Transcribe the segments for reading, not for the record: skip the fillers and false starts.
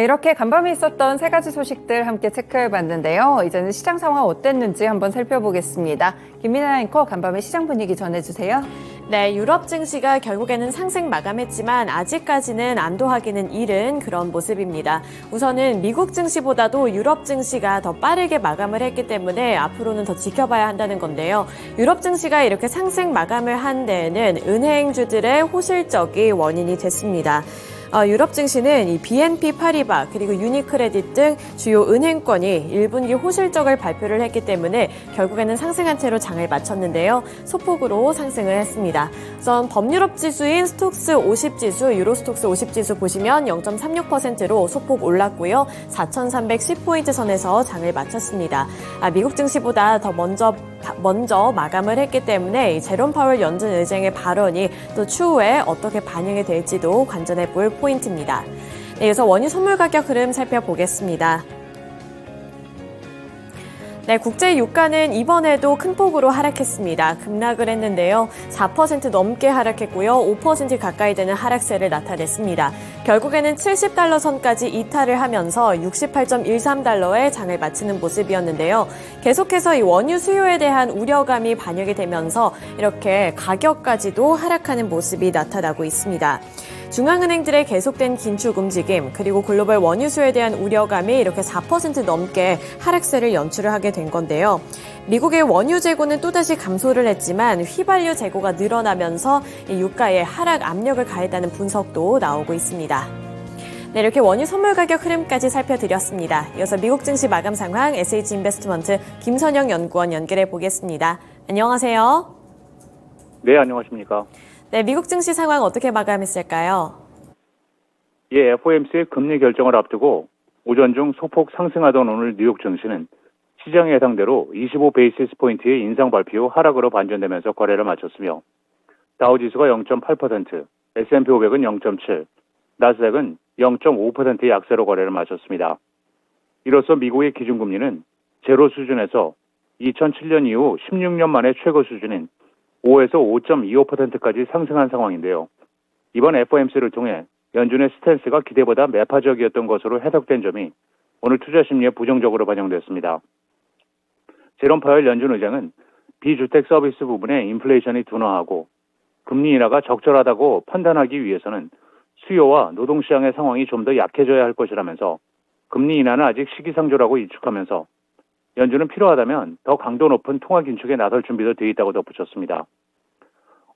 이렇게 간밤에 있었던 세 가지 소식들 함께 체크해봤는데요. 이제는 시장 상황 어땠는지 한번 살펴보겠습니다. 김민아 앵커 간밤에 시장 분위기 전해주세요. 네, 유럽 증시가 결국에는 상승 마감했지만 아직까지는 안도하기는 이른 그런 모습입니다. 우선은 미국 증시보다도 유럽 증시가 더 빠르게 마감을 했기 때문에 앞으로는 더 지켜봐야 한다는 건데요. 유럽 증시가 이렇게 상승 마감을 한 데에는 은행주들의 호실적이 원인이 됐습니다. 유럽 증시는 이 BNP 파리바 그리고 유니크레딧 등 주요 은행권이 1분기 호실적을 발표를 했기 때문에 결국에는 상승한 채로 장을 마쳤는데요. 소폭으로 상승을 했습니다. 우선 범유럽 지수인 스톡스 50 지수, 유로스톡스 50 지수 보시면 0.36%로 소폭 올랐고요. 4,310포인트 선에서 장을 마쳤습니다. 미국 증시보다 더 먼저 마감을 했기 때문에 제롬 파월 연준 의장의 발언이 또 추후에 어떻게 반영이 될지도 관전해 볼 포인트입니다. 네, 이어서 원유 선물 가격 흐름 살펴보겠습니다. 네, 국제 유가는 이번에도 큰 폭으로 하락했습니다. 급락을 했는데요. 4% 넘게 하락했고요. 5% 가까이 되는 하락세를 나타냈습니다. 결국에는 70달러 선까지 이탈을 하면서 68.13달러에 장을 마치는 모습이었는데요. 계속해서 이 원유 수요에 대한 우려감이 반영이 되면서 이렇게 가격까지도 하락하는 모습이 나타나고 있습니다. 중앙은행들의 계속된 긴축 움직임 그리고 글로벌 원유 수요에 대한 우려감이 이렇게 4% 넘게 하락세를 연출을 하게 된 건데요. 미국의 원유 재고는 또다시 감소를 했지만 휘발유 재고가 늘어나면서 이 유가에 하락 압력을 가했다는 분석도 나오고 있습니다. 네, 이렇게 원유 선물 가격 흐름까지 살펴드렸습니다. 이어서 미국 증시 마감 상황 SH인베스트먼트 김선영 연구원 연결해 보겠습니다. 안녕하세요. 네, 안녕하십니까. 네, 미국 증시 상황 어떻게 마감했을까요? 예, FOMC의 금리 결정을 앞두고 오전 중 소폭 상승하던 오늘 뉴욕 증시는 시장 예상대로 25베이시스 포인트의 인상 발표 후 하락으로 반전되면서 거래를 마쳤으며 다우지수가 0.8%, S&P 500은 0.7, 나스닥은 0.5%의 약세로 거래를 마쳤습니다. 이로써 미국의 기준금리는 제로 수준에서 2007년 이후 16년 만에 최고 수준인 5에서 5.25%까지 상승한 상황인데요. 이번 FOMC를 통해 연준의 스탠스가 기대보다 매파적이었던 것으로 해석된 점이 오늘 투자 심리에 부정적으로 반영됐습니다. 제롬 파웰 연준 의장은 비주택 서비스 부분의 인플레이션이 둔화하고 금리 인하가 적절하다고 판단하기 위해서는 수요와 노동시장의 상황이 좀 더 약해져야 할 것이라면서 금리 인하는 아직 시기상조라고 일축하면서 연준은 필요하다면 더 강도 높은 통화 긴축에 나설 준비도 되어 있다고 덧붙였습니다.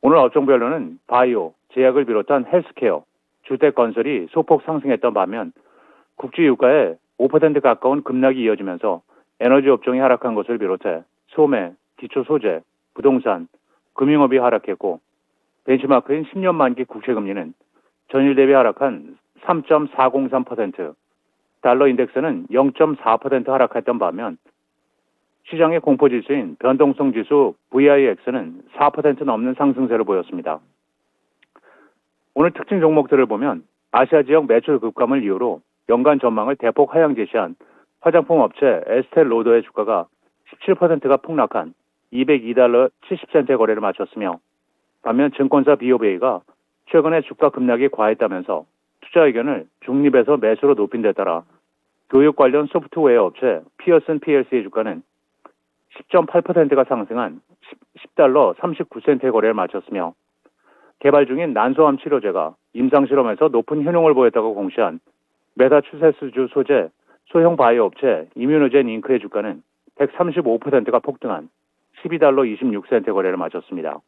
오늘 업종별로는 바이오, 제약을 비롯한 헬스케어, 주택건설이 소폭 상승했던 반면 국제 유가에 5% 가까운 급락이 이어지면서 에너지 업종이 하락한 것을 비롯해 소매, 기초소재, 부동산, 금융업이 하락했고 벤치마크인 10년 만기 국채금리는 전일 대비 하락한 3.403%, 달러 인덱스는 0.4% 하락했던 반면 시장의 공포지수인 변동성 지수 VIX는 4% 넘는 상승세를 보였습니다. 오늘 특징 종목들을 보면 아시아 지역 매출 급감을 이유로 연간 전망을 대폭 하향 제시한 화장품 업체 에스텔로더의 주가가 17%가 폭락한 202달러 70센트의 거래를 마쳤으며 반면 증권사 BOV가 최근에 주가 급락이 과했다면서 투자 의견을 중립에서 매수로 높인 데 따라 교육 관련 소프트웨어 업체 피어슨 PLC의 주가는 10.8%가 상승한 10달러 39센트의 거래를 마쳤으며 개발 중인 난소암 치료제가 임상실험에서 높은 효능을 보였다고 공시한 메사추세츠주 소재 소형 바이오 업체 이뮤노젠 잉크의 주가는 135%가 폭등한 12달러 26센트 거래를 마쳤습니다.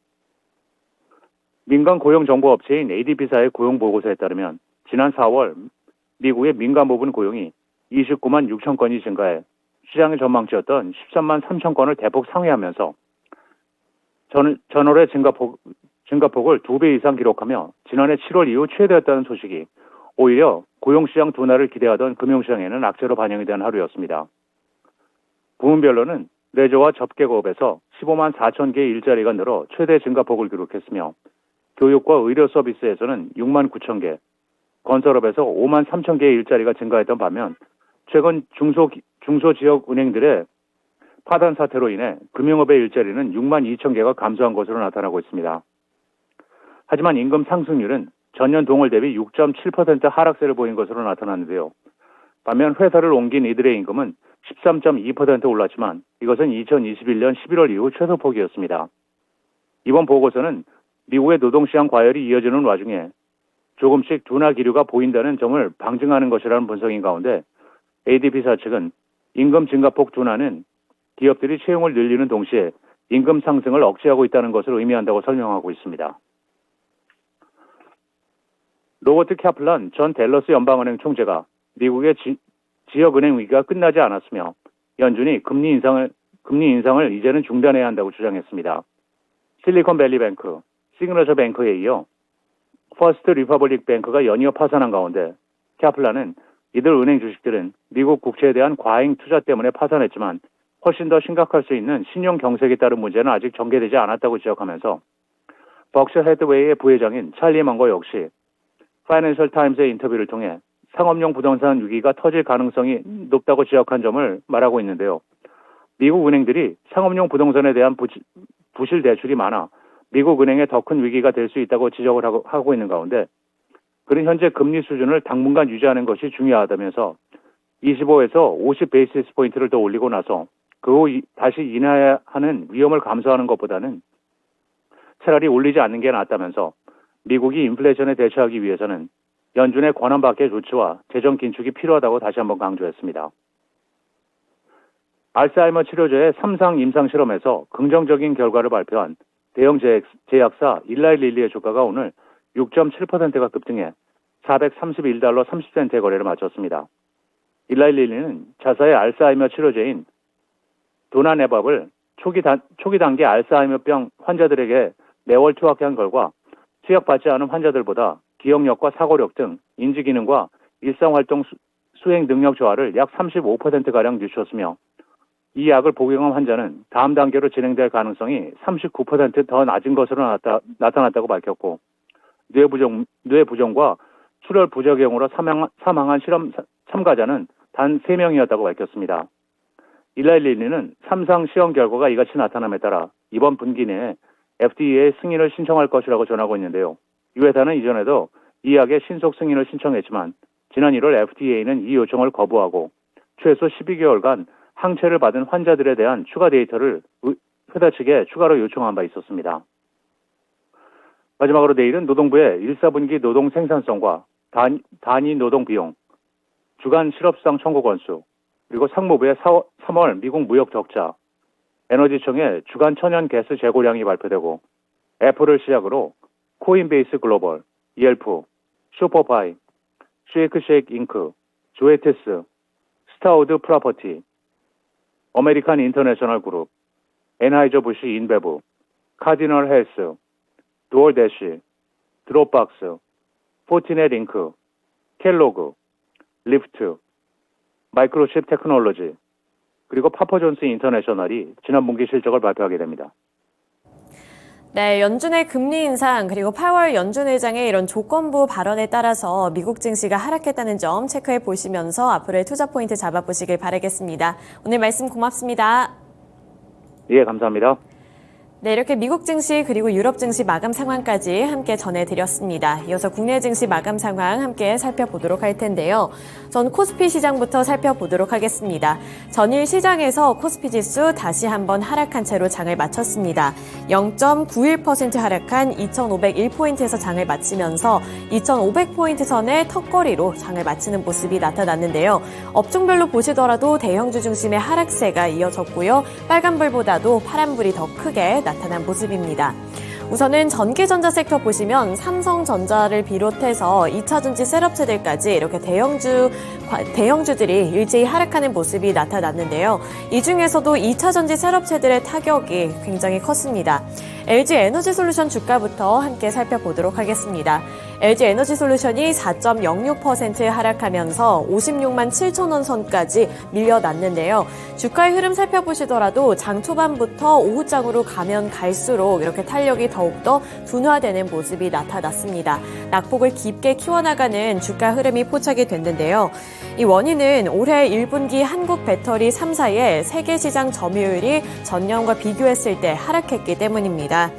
민간 고용 정보 업체인 ADP사의 고용 보고서에 따르면 지난 4월 미국의 민간 부분 고용이 29만 6천 건이 증가해 시장의 전망치였던 13만 3천 건을 대폭 상회하면서 전월의 증가폭을 2배 이상 기록하며 지난해 7월 이후 최대였다는 소식이 오히려 고용시장 둔화를 기대하던 금융시장에는 악재로 반영이 된 하루였습니다. 부문별로는 레저와 접객업에서 15만 4천 개의 일자리가 늘어 최대 증가폭을 기록했으며 교육과 의료 서비스에서는 6만 9천 개, 건설업에서 5만 3천 개의 일자리가 증가했던 반면 최근 중소지역 은행들의 파단 사태로 인해 금융업의 일자리는 6만 2천 개가 감소한 것으로 나타나고 있습니다. 하지만 임금 상승률은 전년 동월 대비 6.7% 하락세를 보인 것으로 나타났는데요. 반면 회사를 옮긴 이들의 임금은 13.2% 올랐지만 이것은 2021년 11월 이후 최소폭이었습니다. 이번 보고서는 미국의 노동시장 과열이 이어지는 와중에 조금씩 둔화 기류가 보인다는 점을 방증하는 것이라는 분석인 가운데 ADP사 측은 임금 증가폭 둔화는 기업들이 채용을 늘리는 동시에 임금 상승을 억제하고 있다는 것을 의미한다고 설명하고 있습니다. 로버트 캐플란 전 댈러스 연방은행 총재가 미국의 지역은행 위기가 끝나지 않았으며 연준이 금리 인상을 이제는 중단해야 한다고 주장했습니다. 실리콘밸리 뱅크, 시그너처 뱅크에 이어 퍼스트 리퍼블릭 뱅크가 연이어 파산한 가운데 캐플란은 이들 은행 주식들은 미국 국채에 대한 과잉 투자 때문에 파산했지만 훨씬 더 심각할 수 있는 신용 경색에 따른 문제는 아직 전개되지 않았다고 지적하면서 벅셔 헤드웨이의 부회장인 찰리 망거 역시 파이낸셜 타임스의 인터뷰를 통해 상업용 부동산 위기가 터질 가능성이 높다고 지적한 점을 말하고 있는데요. 미국 은행들이 상업용 부동산에 대한 부실 대출이 많아 미국 은행에 더 큰 위기가 될 수 있다고 지적을 하고 있는 가운데 그는 현재 금리 수준을 당분간 유지하는 것이 중요하다면서 25에서 50 베이시스 포인트를 더 올리고 나서 그 후 다시 인하하는 위험을 감수하는 것보다는 차라리 올리지 않는 게 낫다면서 미국이 인플레이션에 대처하기 위해서는 연준의 권한 밖의 조치와 재정 긴축이 필요하다고 다시 한번 강조했습니다. 알츠하이머 치료제의 3상 임상 실험에서 긍정적인 결과를 발표한 대형 제약사 일라이 릴리의 주가가 오늘 6.7%가 급등해 431달러 30센트의 거래를 마쳤습니다. 일라이 릴리는 자사의 알츠하이머 치료제인 도나네밥을 초기 단계 알츠하이머병 환자들에게 매월 투약한 결과 투약받지 않은 환자들보다 기억력과 사고력 등 인지기능과 일상활동 수행 능력 저하를 약 35%가량 늦췄으며 이 약을 복용한 환자는 다음 단계로 진행될 가능성이 39%더 낮은 것으로 나타났다고 밝혔고 뇌 부종과 출혈 부작용으로 사망한 실험 참가자는 단 3명이었다고 밝혔습니다. 일라이 릴리는 3상 시험 결과가 이같이 나타남에 따라 이번 분기 내에 FDA의 승인을 신청할 것이라고 전하고 있는데요. 이 회사는 이전에도 이 약의 신속 승인을 신청했지만 지난 1월 FDA는 이 요청을 거부하고 최소 12개월간 항체를 받은 환자들에 대한 추가 데이터를 회사 측에 추가로 요청한 바 있었습니다. 마지막으로 내일은 노동부의 1사분기 노동 생산성과 단위 노동 비용, 주간 실업수당 청구 건수, 그리고 상무부의 3월 미국 무역 적자, 에너지청의 주간 천연 가스 재고량이 발표되고 애플을 시작으로 코인베이스 글로벌, 이엘프, 슈퍼파이, 쉐이크쉐이크 잉크, 조에테스, 스타우드 프로퍼티, 아메리칸 인터내셔널 그룹, 엔하이저부시 인베브, 카디널 헬스, 도어대시, 드롭박스, 포티넷 잉크, 켈로그, 리프트, 마이크로칩 테크놀로지, 그리고 파퍼존스 인터내셔널이 지난 분기 실적을 발표하게 됩니다. 네, 연준의 금리 인상 그리고 8월 연준 의장의 이런 조건부 발언에 따라서 미국 증시가 하락했다는 점 체크해 보시면서 앞으로의 투자 포인트 잡아보시길 바라겠습니다. 오늘 말씀 고맙습니다. 예, 감사합니다. 네, 이렇게 미국 증시 그리고 유럽 증시 마감 상황까지 함께 전해드렸습니다. 이어서 국내 증시 마감 상황 함께 살펴보도록 할 텐데요. 전 코스피 시장부터 살펴보도록 하겠습니다. 전일 시장에서 코스피 지수 다시 한번 하락한 채로 장을 마쳤습니다. 0.91% 하락한 2,501포인트에서 장을 마치면서 2,500포인트 선의 턱걸이로 장을 마치는 모습이 나타났는데요. 업종별로 보시더라도 대형주 중심의 하락세가 이어졌고요. 빨간불보다도 파란불이 더 크게 나타난 모습입니다. 우선은 전기전자 섹터 보시면 삼성전자를 비롯해서 2차전지 셋업체들까지 이렇게 대형주들이 일제히 하락하는 모습이 나타났는데요. 이 중에서도 2차전지 셋업체들의 타격이 굉장히 컸습니다. LG에너지솔루션 주가부터 함께 살펴보도록 하겠습니다. LG에너지솔루션이 4.06% 하락하면서 56만 7천 원 선까지 밀려났는데요. 주가의 흐름 살펴보시더라도 장 초반부터 오후장으로 가면 갈수록 이렇게 탄력이 더욱더 둔화되는 모습이 나타났습니다. 낙폭을 깊게 키워나가는 주가 흐름이 포착이 됐는데요. 이 원인은 올해 1분기 한국 배터리 3사의 세계 시장 점유율이 전년과 비교했을 때 하락했기 때문입니다.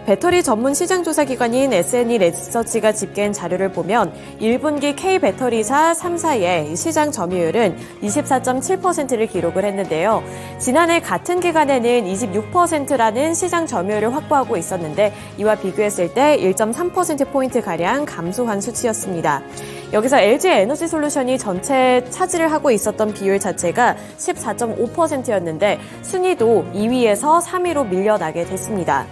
배터리 전문 시장 조사 기관인 S&E 리서치가 집계한 자료를 보면 1분기 K배터리사 3사의 시장 점유율은 24.7%를 기록을 했는데요. 지난해 같은 기간에는 26%라는 시장 점유율을 확보하고 있었는데 이와 비교했을 때 1.3%포인트가량 감소한 수치였습니다. 여기서 LG에너지솔루션이 전체 차지를 하고 있었던 비율 자체가 14.5%였는데 순위도 2위에서 3위로 밀려나게 됐습니다.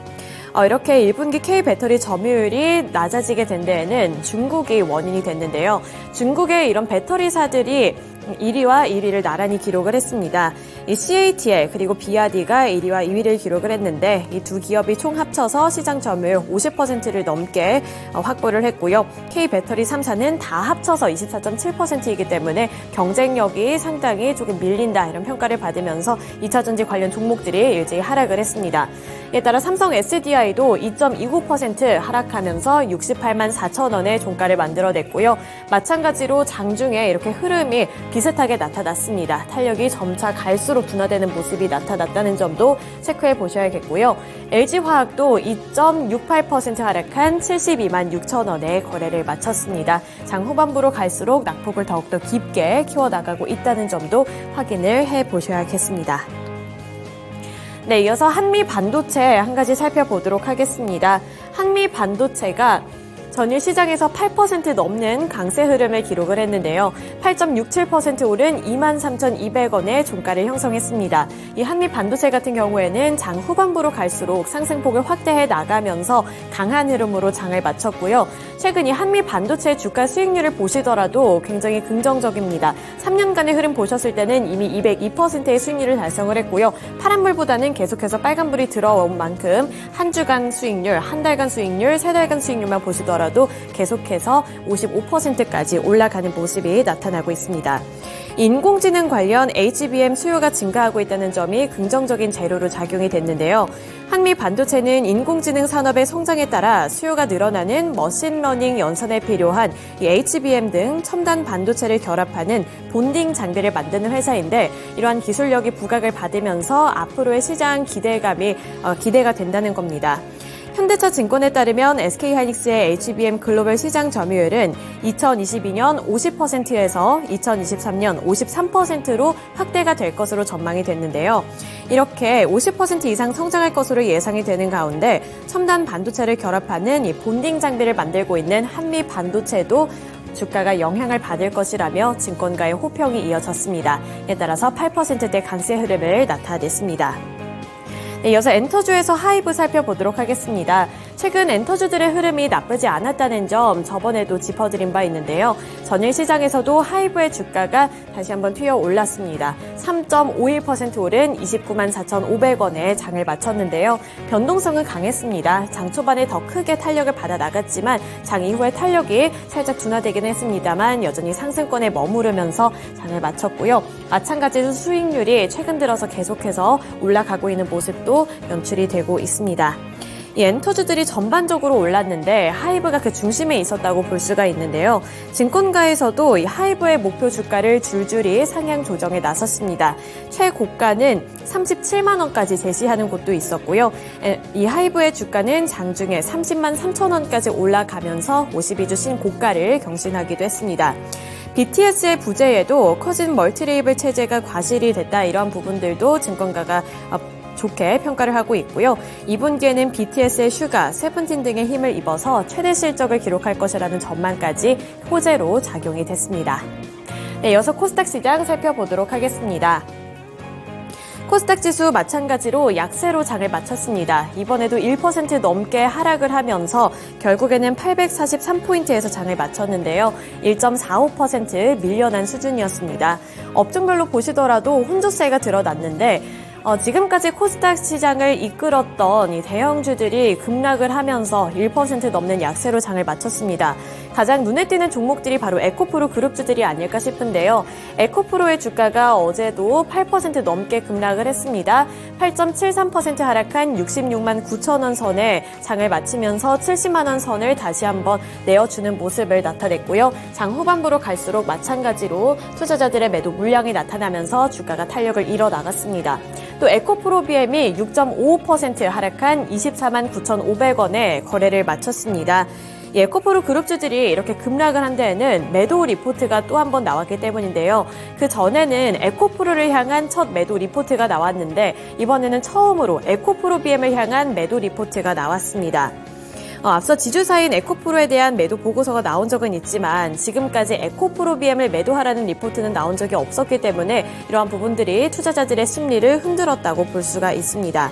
이렇게 1분기 K배터리 점유율이 낮아지게 된 데에는 중국이 원인이 됐는데요. 중국의 이런 배터리사들이 1위와 1위를 나란히 기록을 했습니다. 이 CATL 그리고 비아디가 1위와 2위를 기록을 했는데 이 두 기업이 총 합쳐서 시장 점유율 50%를 넘게 확보를 했고요. K배터리 3사는 다 합쳐서 24.7%이기 때문에 경쟁력이 상당히 조금 밀린다 이런 평가를 받으면서 2차전지 관련 종목들이 일제히 하락을 했습니다. 이에 따라 삼성 SDI도 2.29% 하락하면서 68만 4천 원의 종가를 만들어냈고요. 마찬가지로 장중에 이렇게 흐름이 비슷하게 나타났습니다. 탄력이 점차 갈수록 둔화되는 모습이 나타났다는 점도 체크해 보셔야겠고요. LG화학도 2.68% 하락한 72만 6천 원에 거래를 마쳤습니다. 장 후반부로 갈수록 낙폭을 더욱더 깊게 키워나가고 있다는 점도 확인을 해 보셔야겠습니다. 네, 이어서 한미 반도체 한 가지 살펴보도록 하겠습니다. 한미 반도체가 전일 시장에서 8% 넘는 강세 흐름을 기록을 했는데요. 8.67% 오른 23,200원의 종가를 형성했습니다. 이 한미 반도체 같은 경우에는 장 후반부로 갈수록 상승폭을 확대해 나가면서 강한 흐름으로 장을 마쳤고요. 최근 이 한미 반도체 주가 수익률을 보시더라도 굉장히 긍정적입니다. 3년간의 흐름 보셨을 때는 이미 202%의 수익률을 달성을 했고요. 파란불보다는 계속해서 빨간불이 들어온 만큼 한 주간 수익률, 한 달간 수익률, 세 달간 수익률만 보시더라도 계속해서 55%까지 올라가는 모습이 나타나고 있습니다. 인공지능 관련 HBM 수요가 증가하고 있다는 점이 긍정적인 재료로 작용이 됐는데요. 한미 반도체는 인공지능 산업의 성장에 따라 수요가 늘어나는 머신러닝 연산에 필요한 이 HBM 등 첨단 반도체를 결합하는 본딩 장비를 만드는 회사인데 이러한 기술력이 부각을 받으면서 앞으로의 시장 기대가 된다는 겁니다. 현대차 증권에 따르면 SK하이닉스의 HBM 글로벌 시장 점유율은 2022년 50%에서 2023년 53%로 확대가 될 것으로 전망이 됐는데요. 이렇게 50% 이상 성장할 것으로 예상이 되는 가운데 첨단 반도체를 결합하는 이 본딩 장비를 만들고 있는 한미 반도체도 주가가 영향을 받을 것이라며 증권가의 호평이 이어졌습니다. 이에 따라서 8%대 강세 흐름을 나타냈습니다. 네, 이어서 엔터주에서 하이브 살펴보도록 하겠습니다. 최근 엔터주들의 흐름이 나쁘지 않았다는 점 저번에도 짚어드린 바 있는데요. 전일 시장에서도 하이브의 주가가 다시 한번 튀어 올랐습니다. 3.51% 오른 29만 4,500원에 장을 마쳤는데요. 변동성은 강했습니다. 장 초반에 더 크게 탄력을 받아 나갔지만 장 이후에 탄력이 살짝 둔화되긴 했습니다만 여전히 상승권에 머무르면서 장을 마쳤고요. 마찬가지로 수익률이 최근 들어서 계속해서 올라가고 있는 모습도 연출이 되고 있습니다. 이 엔터주들이 전반적으로 올랐는데 하이브가 그 중심에 있었다고 볼 수가 있는데요. 증권가에서도 이 하이브의 목표 주가를 줄줄이 상향 조정에 나섰습니다. 최고가는 37만 원까지 제시하는 곳도 있었고요. 이 하이브의 주가는 장중에 30만 3천 원까지 올라가면서 52주 신고가를 경신하기도 했습니다. BTS의 부재에도 커진 멀티레이블 체제가 과실이 됐다 이런 부분들도 증권가가 좋게 평가를 하고 있고요. 2분기에는 BTS의 슈가, 세븐틴 등의 힘을 입어서 최대 실적을 기록할 것이라는 전망까지 호재로 작용이 됐습니다. 네, 이어서 코스닥 시장 살펴보도록 하겠습니다. 코스닥 지수 마찬가지로 약세로 장을 마쳤습니다. 이번에도 1% 넘게 하락을 하면서 결국에는 843포인트에서 장을 마쳤는데요. 1.45% 밀려난 수준이었습니다. 업종별로 보시더라도 혼조세가 드러났는데 지금까지 코스닥 시장을 이끌었던 이 대형주들이 급락을 하면서 1% 넘는 약세로 장을 마쳤습니다. 가장 눈에 띄는 종목들이 바로 에코프로 그룹주들이 아닐까 싶은데요. 에코프로의 주가가 어제도 8% 넘게 급락을 했습니다. 8.73% 하락한 66만 9천 원 선에 장을 마치면서 70만 원 선을 다시 한번 내어주는 모습을 나타냈고요. 장 후반부로 갈수록 마찬가지로 투자자들의 매도 물량이 나타나면서 주가가 탄력을 잃어나갔습니다. 또 에코프로비엠이 6.55% 하락한 24만 9,500원에 거래를 마쳤습니다. 에코프로 그룹주들이 이렇게 급락을 한 데에는 매도 리포트가 또 한 번 나왔기 때문인데요. 그 전에는 에코프로를 향한 첫 매도 리포트가 나왔는데 이번에는 처음으로 에코프로비엠을 향한 매도 리포트가 나왔습니다. 앞서 지주사인 에코프로에 대한 매도 보고서가 나온 적은 있지만 지금까지 에코프로비엠을 매도하라는 리포트는 나온 적이 없었기 때문에 이러한 부분들이 투자자들의 심리를 흔들었다고 볼 수가 있습니다.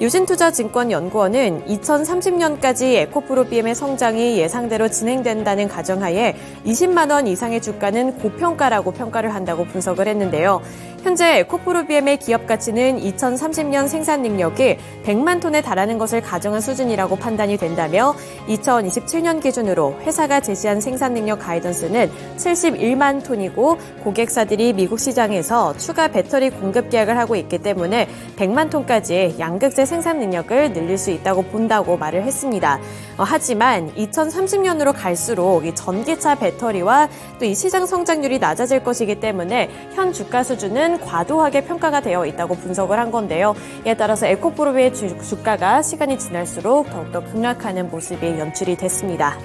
유진투자증권연구원은 2030년까지 에코프로비엠의 성장이 예상대로 진행된다는 가정하에 20만 원 이상의 주가는 고평가라고 평가를 한다고 분석을 했는데요. 현재 에코프로비엠의 기업 가치는 2030년 생산 능력이 100만 톤에 달하는 것을 가정한 수준이라고 판단이 된다며 2027년 기준으로 회사가 제시한 생산 능력 가이던스는 71만 톤이고 고객사들이 미국 시장에서 추가 배터리 공급 계약을 하고 있기 때문에 100만 톤까지 양극재 생산 능력을 늘릴 수 있다고 본다고 말을 했습니다. 하지만 2030년으로 갈수록 이 전기차 배터리와 또 이 시장 성장률이 낮아질 것이기 때문에 현 주가 수준은 과도하게 평가가 되어 있다고 분석을 한 건데요. 이에 따라서 에코프로비의 주가가 시간이 지날수록 더욱더 급락하는 모습이 연출이 됐습니다.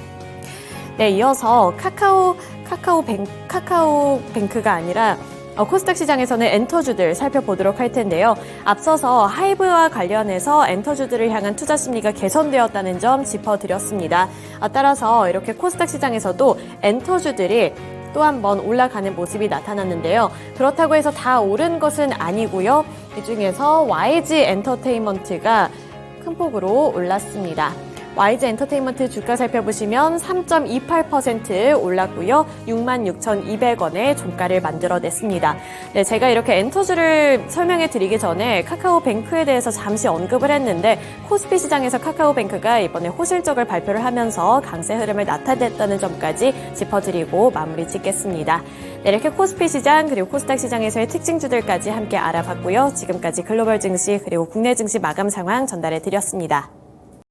네, 이어서 카카오뱅크가 아니라 코스닥 시장에서는 엔터주들 살펴보도록 할 텐데요. 앞서서 하이브와 관련해서 엔터주들을 향한 투자 심리가 개선되었다는 점 짚어드렸습니다. 따라서 이렇게 코스닥 시장에서도 엔터주들이 또 한 번 올라가는 모습이 나타났는데요. 그렇다고 해서 다 오른 것은 아니고요. 이 중에서 YG 엔터테인먼트가 큰 폭으로 올랐습니다. YG 엔터테인먼트 주가 살펴보시면 3.28% 올랐고요. 66,200원의 종가를 만들어냈습니다. 네, 제가 이렇게 엔터주를 설명해 드리기 전에 카카오뱅크에 대해서 잠시 언급을 했는데 코스피 시장에서 카카오뱅크가 이번에 호실적을 발표를 하면서 강세 흐름을 나타냈다는 점까지 짚어드리고 마무리 짓겠습니다. 네, 이렇게 코스피 시장 그리고 코스닥 시장에서의 특징주들까지 함께 알아봤고요. 지금까지 글로벌 증시 그리고 국내 증시 마감 상황 전달해 드렸습니다.